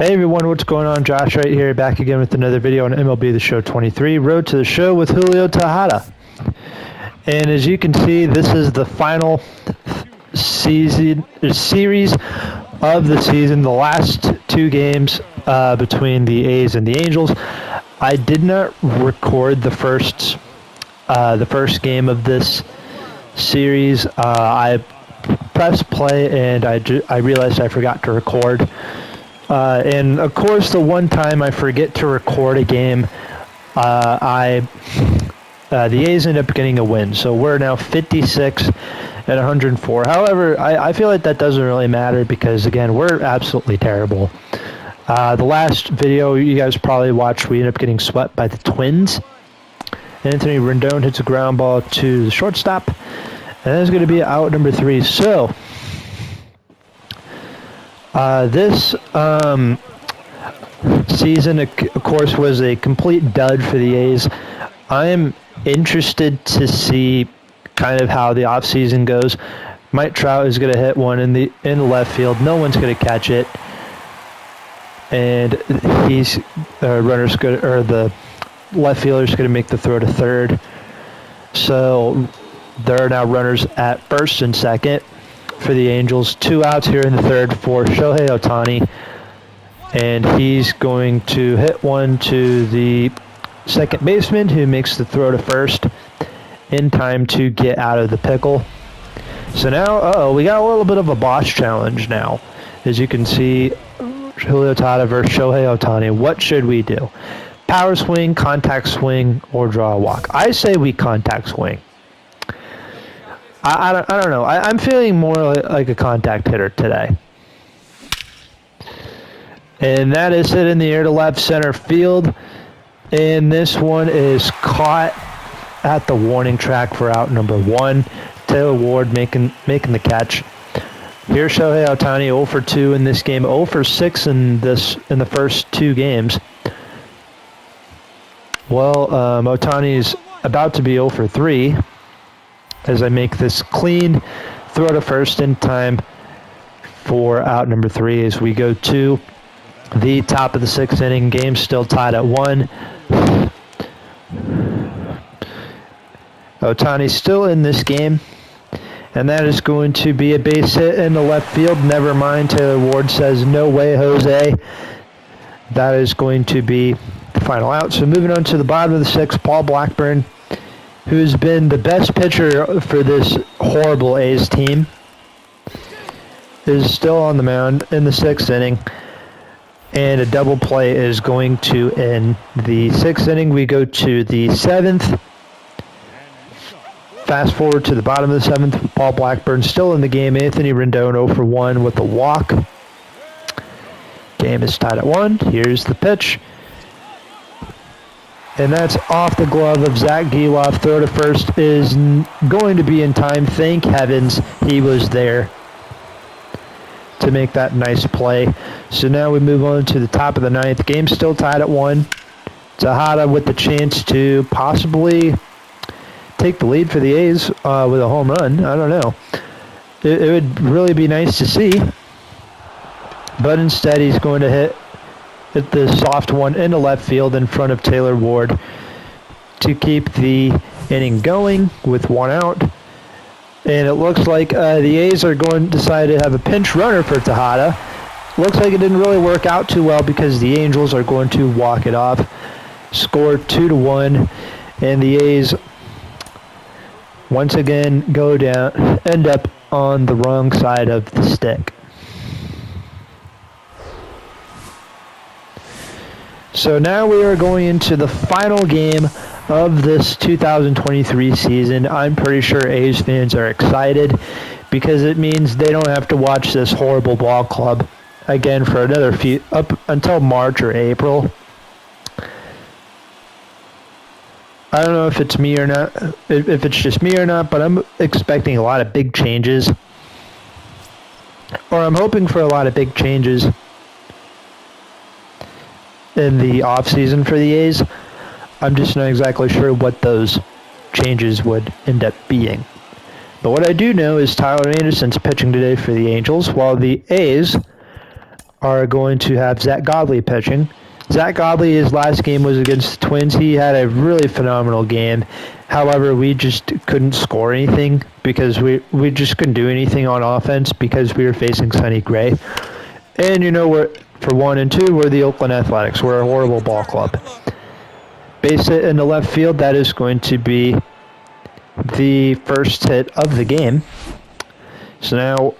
Hey everyone, what's going on? Josh right here, back again with another video on MLB The Show 23, Road to the Show with Julio Tejada. And as you can see, this is the final series of the season, the last two games between the A's and the Angels. I did not record the first game of this series. I pressed play and I realized I forgot to record. And of course, the one time I forget to record a game, the A's end up getting a win. So we're now 56 at 104. However, I feel like that doesn't really matter because, again, we're absolutely terrible. The last video you guys probably watched, we ended up getting swept by the Twins. Anthony Rendon hits a ground ball to the shortstop, and that's going to be out number 3. So this season, of course, was a complete dud for the A's. I'm interested to see kind of how the offseason goes. Mike Trout is going to hit one in the left field. No one's going to catch it, and the left fielder's going to make the throw to third. So there are now runners at first and second for the Angels. 2 outs here in the third for Shohei Ohtani, and he's going to hit one to the second baseman, who makes the throw to first in time to get out of the pickle. So now, we got a little bit of a boss challenge now. As you can see, Julio Tejada versus Shohei Ohtani. What should we do? Power swing, contact swing, or draw a walk? I say we contact swing. I don't know. I'm feeling more like a contact hitter today. And that is hit in the air to left center field. And this one is caught at the warning track for out number 1. Taylor Ward making the catch. Here's Shohei Ohtani 0 for 2 in this game, 0 for 6 in the first 2 games. Well, Ohtani's about to be 0 for 3. As I make this clean throw to first in time for out number 3 as we go to the top of the 6th inning. Game still tied at 1. Ohtani's still in this game, and that is going to be a base hit in the left field. Never mind, Taylor Ward says, "No way, Jose." That is going to be the final out. So moving on to the bottom of the 6th, Paul Blackburn, who's been the best pitcher for this horrible A's team, is still on the mound in the 6th inning. And a double play is going to end the 6th inning. We go to the 7th. Fast forward to the bottom of the 7th. Paul Blackburn still in the game. Anthony Rendon 0 for 1 with a walk. Game is tied at 1. Here's the pitch. And that's off the glove of Zach Gelof. Throw to first is going to be in time. Thank heavens he was there to make that nice play. So now we move on to the top of the 9th. Game still tied at 1. Tejada with the chance to possibly take the lead for the A's with a home run. I don't know. It would really be nice to see. But instead he's going to hit the soft one into left field in front of Taylor Ward to keep the inning going with 1 out. And it looks like the A's are going to decide to have a pinch runner for Tejada. Looks like it didn't really work out too well because the Angels are going to walk it off. Score 2-1, and the A's once again go down, end up on the wrong side of the stick. So now we are going into the final game of this 2023 season. I'm pretty sure A's fans are excited because it means they don't have to watch this horrible ball club again for another up until March or April. I don't know if it's me or not, if it's just me or not, but I'm expecting a lot of big changes. Or I'm hoping for a lot of big changes in the offseason for the A's. I'm just not exactly sure what those changes would end up being. But what I do know is Tyler Anderson's pitching today for the Angels, while the A's are going to have Zach Godley pitching. Zach Godley, his last game was against the Twins. He had a really phenomenal game. However, we just couldn't score anything because we just couldn't do anything on offense because we were facing Sonny Gray. And we're for 1 and 2, we're the Oakland Athletics. We're a horrible ball club. Base hit in the left field, that is going to be the first hit of the game. So now,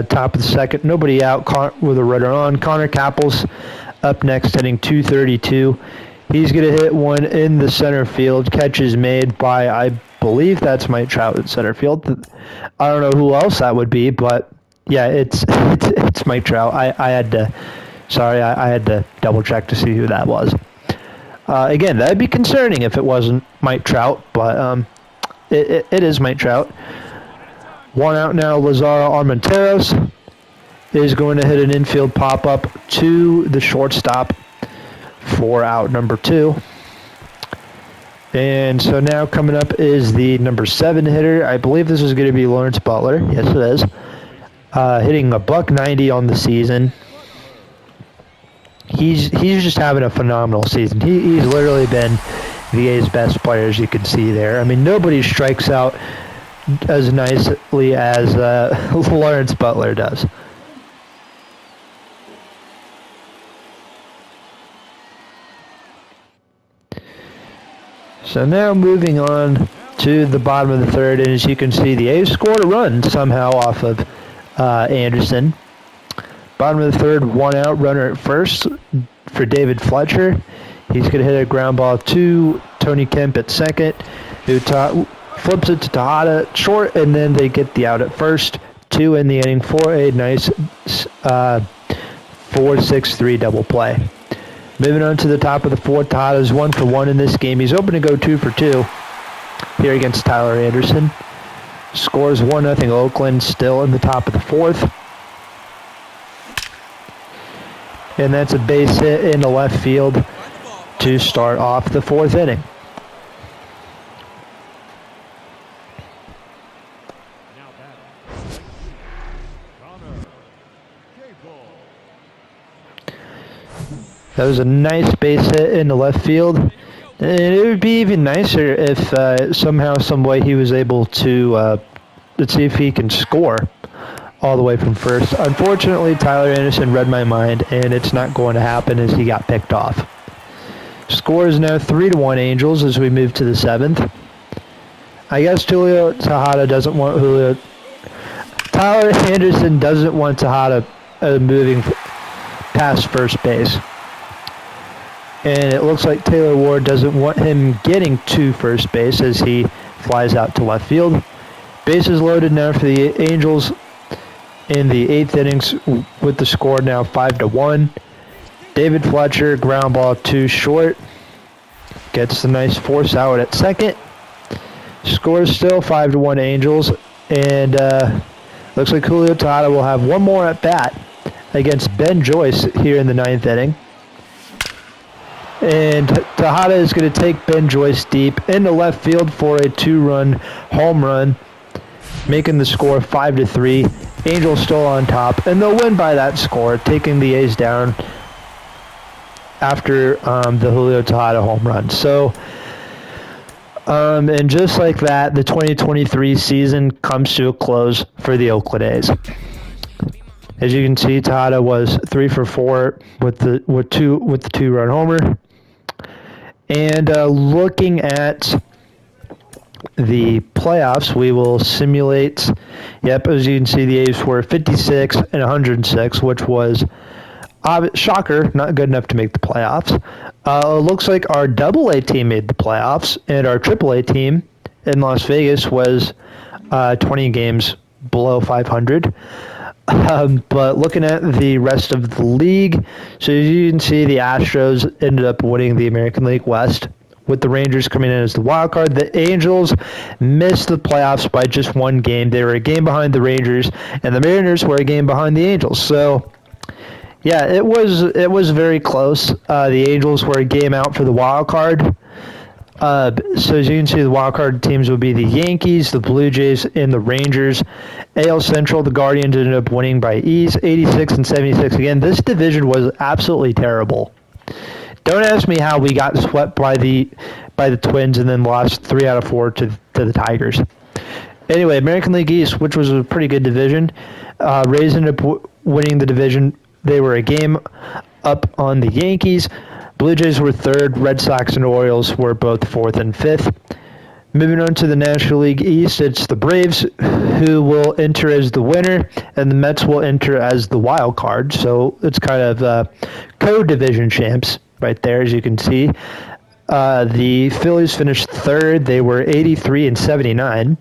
top of the second, nobody out with a runner on. Connor Capels up next, hitting .232. He's going to hit one in the center field. Catch is made by, I believe that's Mike Trout in center field. I don't know who else that would be, but yeah, it's Mike Trout. I had to double check to see who that was. Again, that'd be concerning if it wasn't Mike Trout, but it is Mike Trout. One out now, Lazaro Armenteros is going to hit an infield pop-up to the shortstop for out number 2. And so now coming up is the number 7 hitter. I believe this is going to be Lawrence Butler. Yes, it is. Hitting a .190 on the season. He's just having a phenomenal season. He's literally been the A's best player, as you can see there. I mean, nobody strikes out as nicely as Lawrence Butler does. So now moving on to the bottom of the third, and as you can see, the A's scored a run somehow off of Anderson. Bottom of the third, 1 out, runner at first for David Fletcher. He's going to hit a ground ball to Tony Kemp at second, who flips it to Tejada short, and then they get the out at first. 2 in the inning for a nice 4-6-3 double play. Moving on to the top of the fourth, Tejada's 1 for 1 in this game. He's hoping to go 2 for 2 here against Tyler Anderson. Scores 1-0 Oakland, still in the top of the fourth. And that's a base hit in the left field to start off the fourth inning. That was a nice base hit in the left field. And it would be even nicer if somehow, some way he was able to, let's see if he can score all the way from first. Unfortunately, Tyler Anderson read my mind, and it's not going to happen as he got picked off. Score is now 3-1 Angels as we move to the 7th. I guess Julio Tejada doesn't want Julio. Tyler Anderson doesn't want Tejada moving past first base. And it looks like Taylor Ward doesn't want him getting to first base as he flies out to left field. Bases loaded now for the Angels in the 8th innings with the score now 5-1. David Fletcher, ground ball to short. Gets the nice force out at second. Scores still 5-1 Angels. And looks like Julio Tejada will have one more at bat against Ben Joyce here in the 9th inning. And Tejada is going to take Ben Joyce deep into left field for a 2-run home run, making the score 5-3. Angels still on top, and they'll win by that score, taking the A's down after the Julio Tejada home run. So, and just like that, the 2023 season comes to a close for the Oakland A's. As you can see, Tejada was 3 for 4 with the 2-run homer. And looking at the playoffs, we will simulate. Yep, as you can see, the A's were 56 and 106, which was, shocker, not good enough to make the playoffs. Looks like our AA team made the playoffs, and our AAA team in Las Vegas was 20 games below 500. But looking at the rest of the league, so as you can see, the Astros ended up winning the American League West, with the Rangers coming in as the wild card. The Angels missed the playoffs by just 1 game. They were a game behind the Rangers, and the Mariners were a game behind the Angels. So, yeah, it was very close. The Angels were a game out for the wild card. So as you can see, the wild card teams will be the Yankees, the Blue Jays, and the Rangers. AL Central, the Guardians ended up winning by ease, 86 and 76. Again, this division was absolutely terrible. Don't ask me how we got swept by the Twins and then lost 3 out of 4 to the Tigers. Anyway, American League East, which was a pretty good division, Rays ended up winning the division. They were a game up on the Yankees. Blue Jays were third. Red Sox and Orioles were both fourth and fifth. Moving on to the National League East, it's the Braves who will enter as the winner, and the Mets will enter as the wild card. So it's kind of co-division champs right there, as you can see. The Phillies finished third. They were 83 and 79.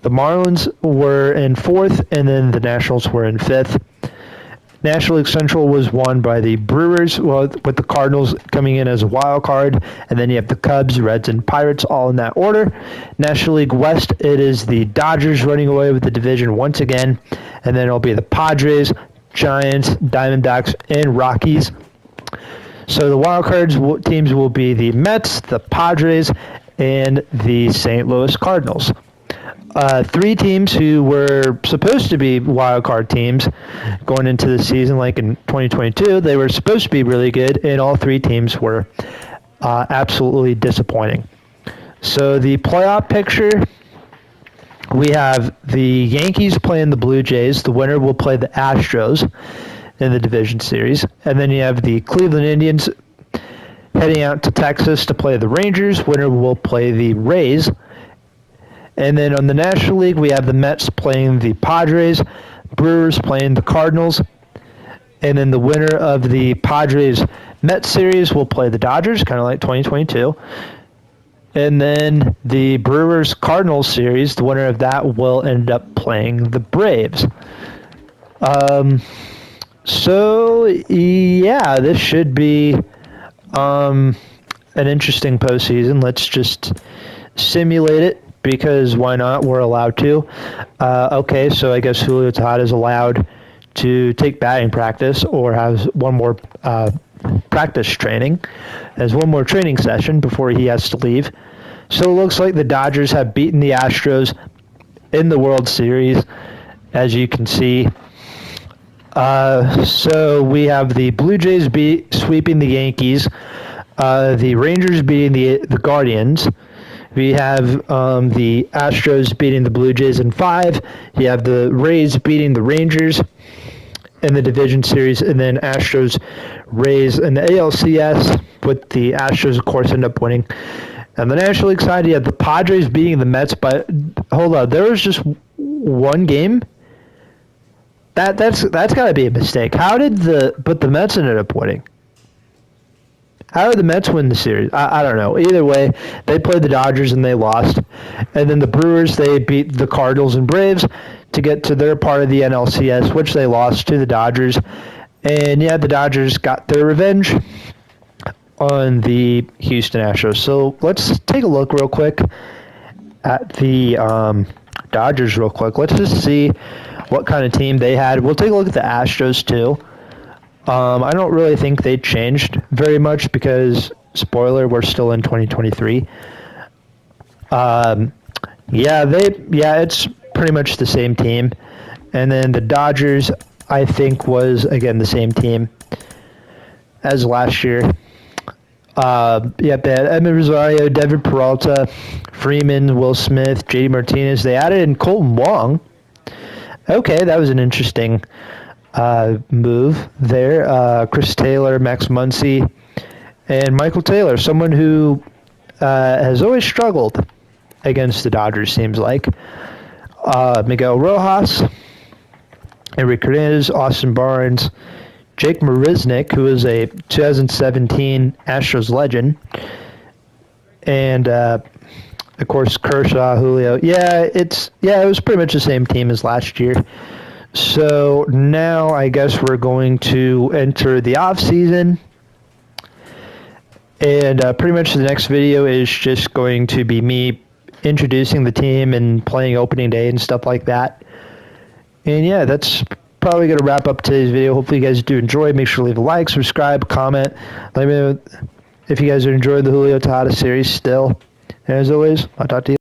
The Marlins were in fourth, and then the Nationals were in fifth. National League Central was won by the Brewers, with the Cardinals coming in as a wild card, and then you have the Cubs, Reds, and Pirates all in that order. National League West, it is the Dodgers running away with the division once again, and then it'll be the Padres, Giants, Diamondbacks, and Rockies. So the wild cards teams will be the Mets, the Padres, and the St. Louis Cardinals. 3 teams who were supposed to be wild card teams going into the season, like in 2022, they were supposed to be really good, and all 3 teams were absolutely disappointing. So the playoff picture, we have the Yankees playing the Blue Jays. The winner will play the Astros in the division series. And then you have the Cleveland Indians heading out to Texas to play the Rangers. Winner will play the Rays. And then on the National League, we have the Mets playing the Padres, Brewers playing the Cardinals, and then the winner of the Padres-Mets series will play the Dodgers, kind of like 2022. And then the Brewers-Cardinals series, the winner of that will end up playing the Braves. So, yeah, this should be an interesting postseason. Let's just simulate it, because why not? We're allowed to. Okay, so I guess Julio Tejada is allowed to take batting practice or has one more practice training, has one more training session before he has to leave. So it looks like the Dodgers have beaten the Astros in the World Series, as you can see. So we have the Blue Jays sweeping the Yankees, the Rangers beating the Guardians. We have the Astros beating the Blue Jays in 5. You have the Rays beating the Rangers in the division series, and then Astros, Rays in the ALCS, with the Astros, of course, end up winning. And the National League side, you have the Padres beating the Mets, but hold on, there was just one game? That's got to be a mistake. But the Mets ended up winning. How did the Mets win the series? I don't know. Either way, they played the Dodgers and they lost. And then the Brewers, they beat the Cardinals and Braves to get to their part of the NLCS, which they lost to the Dodgers. And yeah, the Dodgers got their revenge on the Houston Astros. So let's take a look real quick at the Dodgers real quick. Let's just see what kind of team they had. We'll take a look at the Astros too. I don't really think they changed very much because, spoiler, we're still in 2023. It's pretty much the same team. And then the Dodgers, I think, was, again, the same team as last year. They had Edmund Rosario, David Peralta, Freeman, Will Smith, JD Martinez. They added in Colton Wong. Okay, that was an interesting move there. Chris Taylor, Max Muncy, and Michael Taylor, someone who has always struggled against the Dodgers, seems like. Miguel Rojas, Enrique Hernandez, Austin Barnes, Jake Marisnick, who is a 2017 Astros legend, and of course Kershaw, Julio. It was pretty much the same team as last year. So now I guess we're going to enter the off season, and pretty much the next video is just going to be me introducing the team and playing opening day and stuff like that. And yeah, that's probably going to wrap up today's video. Hopefully you guys do enjoy. Make sure to leave a like, subscribe, comment. Let me know if you guys are enjoying the Julio Tejada series still. As always, I'll talk to you.